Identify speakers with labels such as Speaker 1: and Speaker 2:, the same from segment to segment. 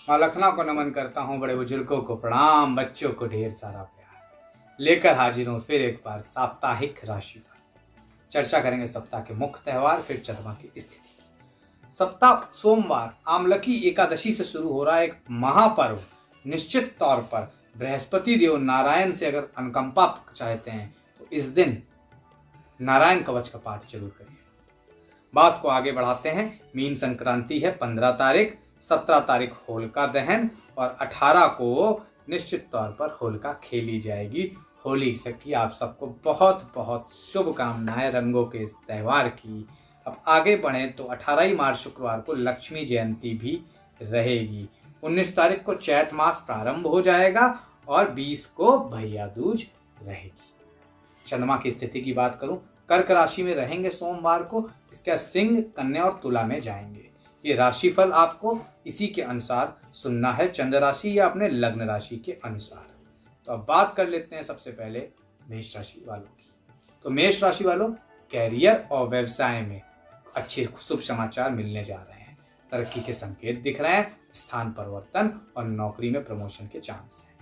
Speaker 1: माँ लखना को नमन करता हूँ, बड़े बुजुर्गों को प्रणाम, बच्चों को ढेर सारा प्यार। लेकर हाजिर हूँ फिर एक बार साप्ताहिक राशि पर। चर्चा करेंगे सप्ताह के मुख्य त्योहार, फिर चंद्रमा की स्थिति। सप्ताह सोमवार आमलकी एकादशी से शुरू हो रहा है, एक महापर्व। निश्चित तौर पर बृहस्पति देव नारायण से अगर अनुकंपा चाहते हैं तो इस दिन नारायण कवच का पाठ जरूर करिए। बात को आगे बढ़ाते हैं। मीन संक्रांति है 15 तारीख, 17 तारीख होलिका दहन और 18 को निश्चित तौर पर होलिका खेली जाएगी। होली से की आप सबको बहुत बहुत शुभकामनाएं रंगों के इस त्योहार की। अब आगे बढ़ें तो 18 ही मार्च शुक्रवार को लक्ष्मी जयंती भी रहेगी। 19 तारीख को चैत मास प्रारंभ हो जाएगा और 20 को भैया दूज रहेगी। चंद्रमा की स्थिति की बात करूं, कर्क राशि में रहेंगे सोमवार को। इसके सिंह, कन्या और तुला में जाएंगे। ये राशिफल आपको इसी के अनुसार सुनना है, चंद्र राशि या अपने लग्न राशि के अनुसार। तो अब बात कर लेते हैं सबसे पहले मेष राशि वालों की। तो मेष राशि वालों, कैरियर और व्यवसाय में अच्छे शुभ समाचार मिलने जा रहे हैं। तरक्की के संकेत दिख रहे हैं, स्थान परिवर्तन और नौकरी में प्रमोशन के चांस हैं।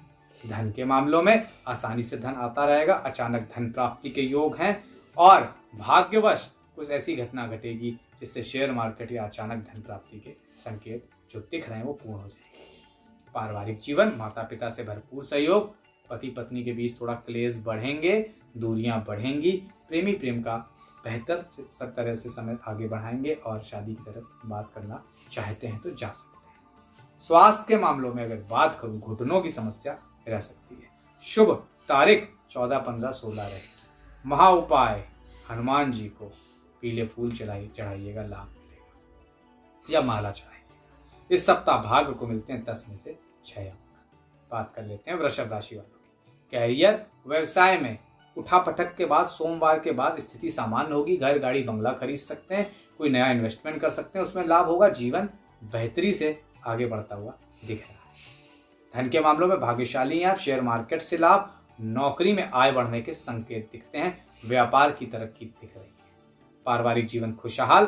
Speaker 1: धन के मामलों में आसानी से धन आता रहेगा, अचानक धन प्राप्ति के योग हैं और भाग्यवश कुछ ऐसी घटना घटेगी जिससे शेयर मार्केट या अचानक धन प्राप्ति के संकेत जो दिख रहे हैं वो पूर्ण हो जाएंगे। पारिवारिक जीवन, माता पिता से भरपूर सहयोग, पति पत्नी के बीच थोड़ा क्लेश बढ़ेंगे, दूरियां बढ़ेंगी। प्रेमी प्रेम का बेहतर सब तरह से समय आगे बढ़ाएंगे और शादी की तरफ बात करना चाहते हैं तो जा सकते हैं। स्वास्थ्य के मामलों में अगर बात करूं, घुटनों की समस्या रह सकती है। शुभ तारीख 14, 15, 16 रहे। महा उपाय, हनुमान जी को पीले फूल चढ़ाइएगा, लाभ मिलेगा, या माला चढ़ाइएगा। इस सप्ताह भाग्य को मिलते हैं 10 में से 6 अंक। बात कर लेते हैं वृषभ राशि वालों की। कैरियर, व्यवसाय में उठापटक के बाद सोमवार के बाद स्थिति सामान्य होगी। घर, गाड़ी, बंगला खरीद सकते हैं, कोई नया इन्वेस्टमेंट कर सकते हैं, उसमें लाभ होगा। जीवन बेहतरी से आगे बढ़ता हुआ दिख रहा है। धन के मामलों में भाग्यशाली हैं आप, शेयर मार्केट से लाभ, नौकरी में आय बढ़ने के संकेत दिखते हैं, व्यापार की तरक्की दिख रही है। पारिवारिक जीवन खुशहाल,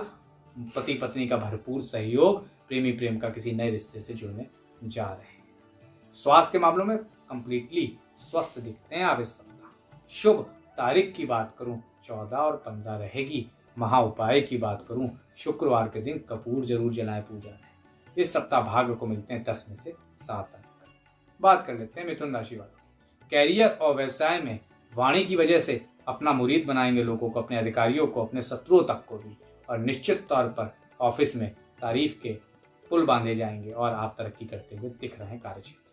Speaker 1: पति पत्नी का भरपूर सहयोग, प्रेमी प्रेम का किसी नए रिश्ते से जुड़ने जा रहे हैं। स्वास्थ्य के मामलों में कंप्लीटली स्वस्थ दिखते हैं आप इस सप्ताह। शुभ तारीख की बात करूं 14 और 15 रहेगी। महा उपाय की बात करूं, शुक्रवार के दिन कपूर जरूर जलाएं पूजा में। इस सप्ताह भाग्य को मिलते हैं 10 में से 7 अंक। बात कर लेते हैं मिथुन राशि वालों। कैरियर और व्यवसाय में वाणी की वजह से अपना मुरीद बनाएंगे लोगों को, अपने अधिकारियों को, अपने शत्रुओं तक को भी, और निश्चित तौर पर ऑफिस में तारीफ के पुल बांधे जाएंगे और आप तरक्की करते हुए दिख रहे हैं कार्यक्षेत्र में।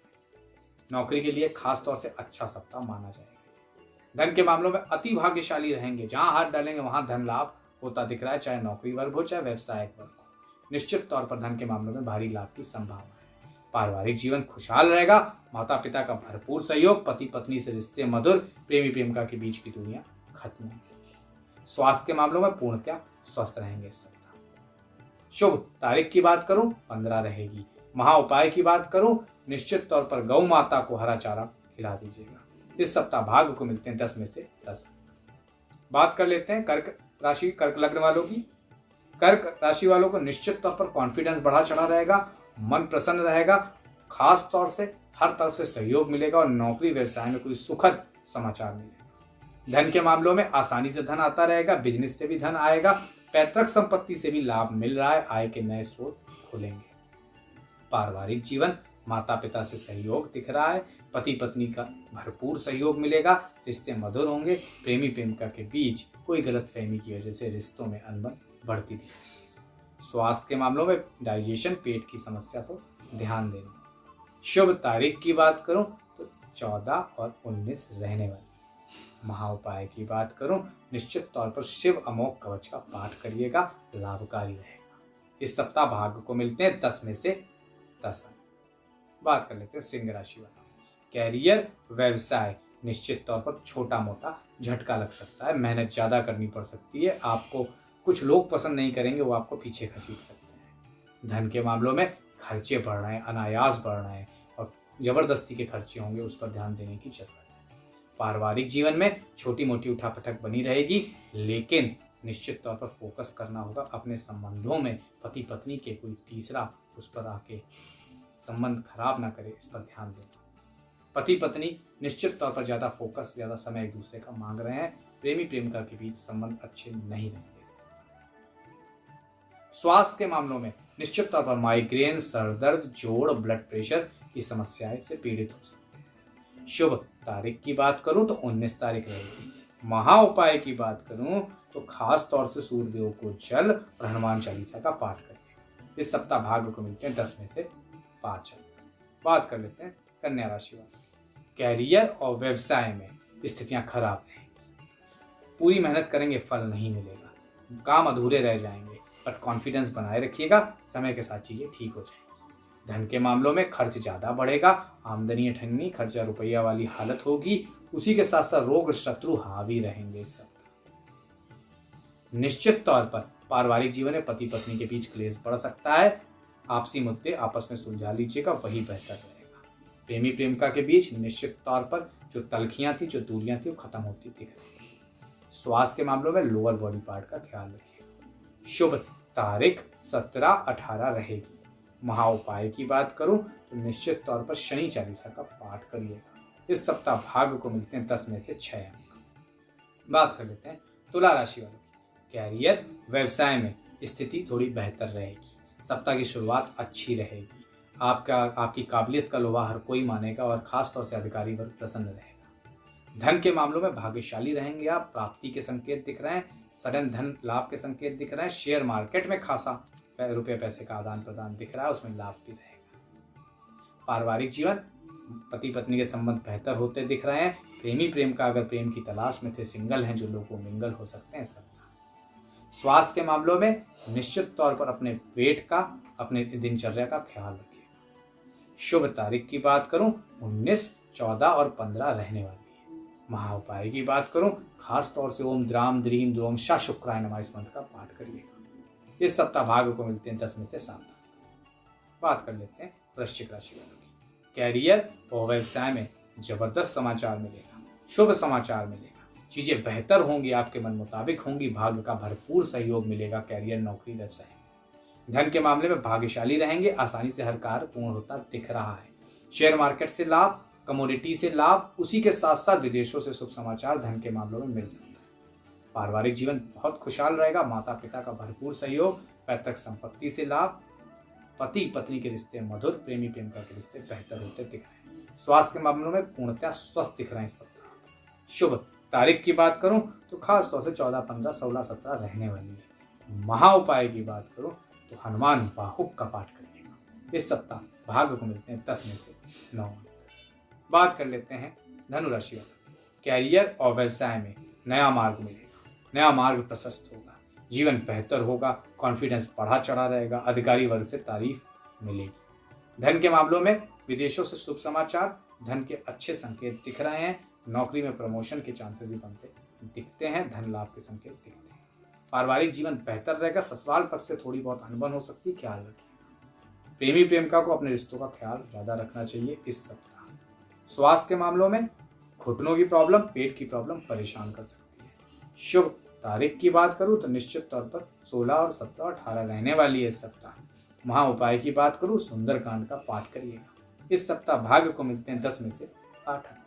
Speaker 1: नौकरी के लिए खास तौर से अच्छा सप्ताह माना जाएगा। धन के मामलों में अति भाग्यशाली रहेंगे, जहां हाथ डालेंगे वहां धन लाभ होता दिख रहा है, चाहे नौकरी वर्ग हो चाहे व्यवसायिक वर्ग हो। निश्चित तौर पर धन के मामलों में भारी लाभ की संभावना है। पारिवारिक जीवन खुशहाल रहेगा, माता पिता का भरपूर सहयोग, पति पत्नी से रिश्ते मधुर, प्रेमी प्रेमिका के बीच की दूरियां खत्म होंगी। स्वास्थ्य के मामलों में पूर्णतः स्वस्थ रहेंगे इस सप्ताह। शुभ तारीख की बात करूं 15 रहेगी। महा उपाय की बात करूं, निश्चित तौर पर गौ माता को हरा चारा खिला दीजिएगा। इस सप्ताह भाग्य को मिलते हैं 10 में से 10। बात कर लेते हैं कर्क राशि, कर्क लग्न वालों की। कर्क राशि वालों को निश्चित तौर पर कॉन्फिडेंस बढ़ा चढ़ा रहेगा, मन प्रसन्न रहेगा, खास तौर से हर तरफ से सहयोग मिलेगा और नौकरी व्यवसाय में कोई सुखद समाचार मिलेगा। धन के मामलों में आसानी से धन आता रहेगा, बिजनेस से भी धन आएगा, पैतृक संपत्ति से भी लाभ मिल रहा है, आय के नए स्रोत खुलेंगे। पारिवारिक जीवन, माता पिता से सहयोग दिख रहा है, पति पत्नी का भरपूर सहयोग मिलेगा, रिश्ते मधुर होंगे, प्रेमी प्रेमिका के बीच कोई गलतफहमी की वजह से रिश्तों में अनबन बढ़ती दिखेगी। स्वास्थ्य के मामलों में डाइजेशन, पेट की समस्या से ध्यान देना। शुभ तारीख की बात करूं तो 14 और 19 रहने वाली। महा उपाय की बात करूं, निश्चित तौर पर शिव अमोघ कवच का पाठ करिएगा, लाभकारी रहेगा। इस सप्ताह भाग्य को मिलते हैं 10 में से 10 अंक। बात कर लेते हैं सिंह राशि वाला। कैरियर, व्यवसाय, निश्चित तौर पर छोटा मोटा झटका लग सकता है, मेहनत ज्यादा करनी पड़ सकती है, आपको कुछ लोग पसंद नहीं करेंगे, वो आपको पीछे खसीट सकते हैं। धन के मामलों में खर्चे बढ़ रहे हैं, अनायास बढ़ रहे हैं और जबरदस्ती के खर्चे होंगे, उस पर ध्यान देने की जरूरत है। पारिवारिक जीवन में छोटी मोटी उठापटक बनी रहेगी, लेकिन निश्चित तौर पर फोकस करना होगा अपने संबंधों में। पति पत्नी के कोई तीसरा उस पर आके संबंध खराब ना करे, इस पर ध्यान देना। पति पत्नी निश्चित तौर पर ज्यादा फोकस, ज्यादा समय एक दूसरे का मांग रहे हैं। प्रेमी प्रेमिका के बीच संबंध अच्छे नहीं रहेंगे। स्वास्थ्य के मामलों में निश्चित तौर पर माइग्रेन, सरदर्द, जोड़, ब्लड प्रेशर की समस्याएं से पीड़ित हो सकते हैं। शुभ तारीख की बात करूं तो 19 तारीख रहेगी। महा उपाय की बात करूं तो खास तौर से सूर्यदेव को जल और हनुमान चालीसा का पाठ करिए। इस सप्ताह भाग्य को मिलते हैं 10 में से 5 अंक। बात कर लेते हैं कन्या राशि वाले। कैरियर और व्यवसाय में स्थितियां खराब रहेंगी। पूरी मेहनत करेंगे, फल नहीं मिलेगा, काम अधूरे रह जाएंगे, बट कॉन्फिडेंस बनाए रखिएगा, समय के साथ चीजें ठीक हो जाएंगी। धन के मामलों में खर्च ज्यादा बढ़ेगा, आमदनी ठन्नी, खर्चा रुपया वाली हालत होगी। उसी के साथ साथ रोग शत्रु हावी रहेंगे इस सप्ताह। निश्चित तौर पर पारिवारिक जीवन में पति पत्नी के बीच क्लेश बढ़ सकता है। आपसी मुद्दे आपस में सुलझा लीजिएगा, वही बेहतर रहेगा। प्रेमी प्रेमिका के बीच निश्चित तौर पर जो तलखियां थी, जो दूरियां थी, वो खत्म होती दिख रही। स्वास्थ्य के मामलों में लोअर बॉडी पार्ट का ख्याल रखिएगा। शुभ तारीख 17-18 रहेगी। महा उपाय की बात करूं तो निश्चित तौर पर शनि चालीसा का पाठ करिएगा। इस सप्ताह भाग्य को मिलते हैं 10 में से 6 अंक। बात कर लेते हैं तुला राशि वालों की। कैरियर, व्यवसाय में स्थिति थोड़ी बेहतर रहेगी। सप्ताह की शुरुआत अच्छी रहेगी। आपकी काबिलियत का लोहा हर कोई मानेगा और खास तौर से अधिकारी वर्ग प्रसन्न रहेगा। धन के मामलों में भाग्यशाली रहेंगे आप। प्राप्ति के संकेत दिख रहे हैं, सडन धन लाभ के संकेत दिख रहे हैं। शेयर मार्केट में खासा रुपये पैसे का आदान प्रदान दिख रहा है, उसमें लाभ भी रहेगा। पारिवारिक जीवन, पति पत्नी के संबंध बेहतर होते दिख रहे हैं। प्रेमी प्रेमिका अगर प्रेम की तलाश में थे, सिंगल हैं जो लोग, वो मिंगल हो सकते हैं सब। स्वास्थ्य के मामलों में निश्चित तौर पर अपने पेट का, अपने दिनचर्या का ख्याल रखिए। शुभ तारीख की बात करूं 19, 14 और 15 रहने वाली है। महा उपाय की बात करूं, खास तौर से ओम द्राम द्रीम द्रोम शा शुक्राय नमः इस मंत्र का पाठ करिएगा। इस सप्ताह भाग्य को मिलते हैं 10 में से 7। बात कर लेते हैं वृश्चिक राशि वालों की। कैरियर और व्यवसाय में जबरदस्त समाचार मिलेगा, शुभ समाचार मिलेगा। चीजें बेहतर होंगी, आपके मन मुताबिक होंगी। भाग्य का भरपूर सहयोग मिलेगा कैरियर, नौकरी, व्यवसाय। धन के मामले में भाग्यशाली रहेंगे, आसानी से हर कार्य पूर्ण होता दिख रहा है। शेयर मार्केट से लाभ, कमोडिटी से लाभ, उसी के साथ साथ विदेशों से शुभ समाचार धन के मामलों में मिल सकता है। पारिवारिक जीवन बहुत खुशहाल रहेगा, माता पिता का भरपूर सहयोग, पैतृक संपत्ति से लाभ, पति पत्नी के रिश्ते मधुर, प्रेमी प्रेमिका के रिश्ते बेहतर होते दिख रहे हैं। स्वास्थ्य के मामलों में पूर्णतः स्वस्थ दिख रहे हैं इस सप्ताह। शुभ तारीख की बात करूं तो खास तौर से 14, 15, 16, 17 रहने वाली है। महा उपाय की बात करूं तो हनुमान बाहुक का पाठ करिएगा। इस सप्ताह भाग्य को मिलते हैं 10 में से 9। बात कर लेते हैं धनु राशि वाले। कैरियर और व्यवसाय में नया मार्ग मिलेगा, नया मार्ग प्रशस्त होगा, जीवन बेहतर होगा, कॉन्फिडेंस बढ़ा चढ़ा रहेगा, अधिकारी वर्ग से तारीफ मिलेगी। धन के मामलों में विदेशों से शुभ समाचार, धन के अच्छे संकेत दिख रहे हैं। नौकरी में प्रमोशन के चांसेस भी बनते दिखते हैं, धन लाभ के संकेत दिखते हैं। पारिवारिक जीवन बेहतर रहेगा, ससुराल पक्ष से थोड़ी बहुत अनबन हो सकती है, ख्याल रखिए। प्रेमी प्रेमिका को अपने रिश्तों का ख्याल ज्यादा रखना चाहिए इस सप्ताह। स्वास्थ्य के मामलों में घुटनों की प्रॉब्लम, पेट की प्रॉब्लम परेशान कर सकती है। शुभ तारीख की बात करूं तो निश्चित तौर पर 16 और 17 और 18 रहने वाली है इस सप्ताह। महा उपाय की बात करूं, सुंदरकांड का पाठ करिएगा। इस सप्ताह भाग्य को मिलते हैं 10 में से 8 अंक।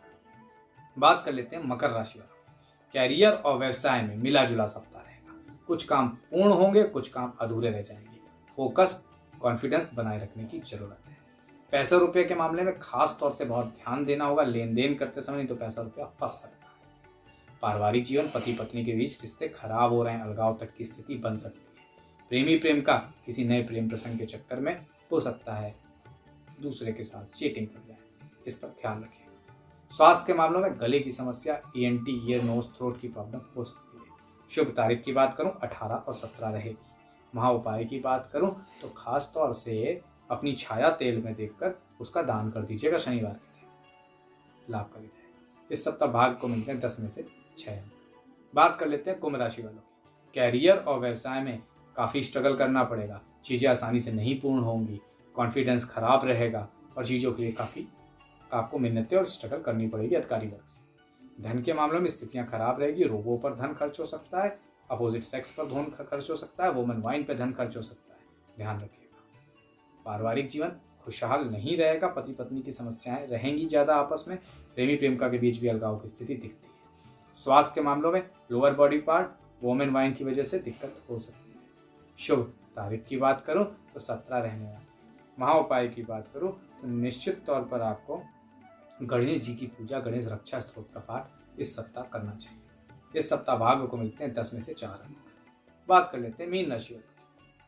Speaker 1: बात कर लेते हैं मकर राशि वालों। कैरियर और व्यवसाय में मिला जुला सप्ताह रहेगा। कुछ काम पूर्ण होंगे, कुछ काम अधूरे रह जाएंगे। फोकस, कॉन्फिडेंस बनाए रखने की जरूरत है। पैसा रुपये के मामले में खास तौर से बहुत ध्यान देना होगा, लेन देन करते समय, नहीं तो पैसा रुपया फंस सकता है। पारिवारिक जीवन, पति पत्नी के बीच रिश्ते खराब हो रहे हैं, अलगाव तक की स्थिति बन सकती है। प्रेमी प्रेमिका किसी नए प्रेम प्रसंग के चक्कर में हो सकता है दूसरे के साथ चीटिंग कर जाए, इस पर ख्याल रखिए। स्वास्थ्य के मामलों में गले की समस्या, ENT, ईयर, नोज, थ्रोट की प्रॉब्लम हो सकती है। शुभ तारीख की बात करूं 18 और 17 रहेगी। महा उपाय की बात करूं तो खास तौर से अपनी छाया तेल में देखकर उसका दान कर दीजिएगा शनिवार के दिन, लाभ करी जाएगा। इस सप्ताह भाग्य को मिलते हैं 10 में से 6। बात कर लेते हैं कुंभ राशि वालों की। कैरियर और व्यवसाय में काफी स्ट्रगल करना पड़ेगा, चीजें आसानी से नहीं पूर्ण होंगी, कॉन्फिडेंस खराब रहेगा और चीजों के लिए काफी आपको मिन्नतें और स्ट्रगल करनी पड़ेगी अधिकारी वर्ग से। धन के मामलों में स्थितियां खराब रहेगी, रोगों पर धन खर्च हो सकता है, अपोजिट सेक्स पर धन खर्च हो सकता है, वुमेन वाइन पर धन खर्च हो सकता है, ध्यान रखिएगा। पारिवारिक जीवन खुशहाल नहीं रहेगा, पति पत्नी की समस्याएं रहेंगी ज़्यादा आपस में, प्रेमी प्रेमिका के बीच भी अलगाव की स्थिति दिखती है। स्वास्थ्य के मामलों में lower body part, women wine की वजह से दिक्कत हो सकती है। शुभ तारीख की बात करूं तो 17 रहने वाली। महाउपाय की बात करूं तो निश्चित तौर पर आपको गणेश जी की पूजा, गणेश रक्षा स्तोत्र का पाठ इस सप्ताह करना चाहिए। इस सप्ताह भाग्य को मिलते हैं 10 में से 4 अंक। बात कर लेते हैं मीन राशि वालों।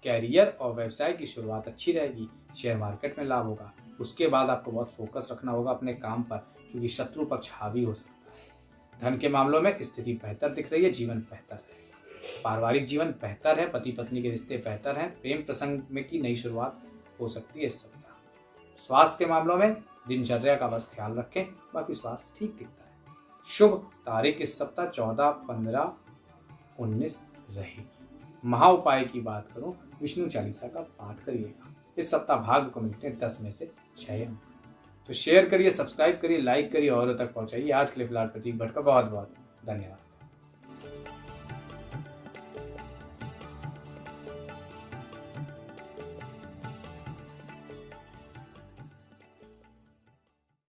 Speaker 1: कैरियर और व्यवसाय की शुरुआत अच्छी रहेगी, शेयर मार्केट में लाभ होगा। उसके बाद आपको बहुत फोकस रखना होगा अपने काम पर, क्योंकि शत्रु पक्ष हावी हो सकता है। धन के मामलों में स्थिति बेहतर दिख रही है, जीवन बेहतर रहेगा। पारिवारिक जीवन बेहतर है, पति पत्नी के रिश्ते बेहतर हैं, प्रेम प्रसंग में की नई शुरुआत हो सकती है इस सप्ताह। स्वास्थ्य के मामलों में दिनचर्या का बस ख्याल रखें, बाकी स्वास्थ्य ठीक दिखता है। शुभ तारीख इस सप्ताह 14, 15, 19 रहेगी। महाउपाय की बात करूं, विष्णु चालीसा का पाठ करिएगा। इस सप्ताह भाग्य को मिलते हैं 10 में से 6 अंक। तो शेयर करिए, सब्सक्राइब करिए, लाइक करिए, औरों तक पहुंचाइए। आज के लिए फिलहाल प्रतीक भट्ट का बहुत बहुत धन्यवाद।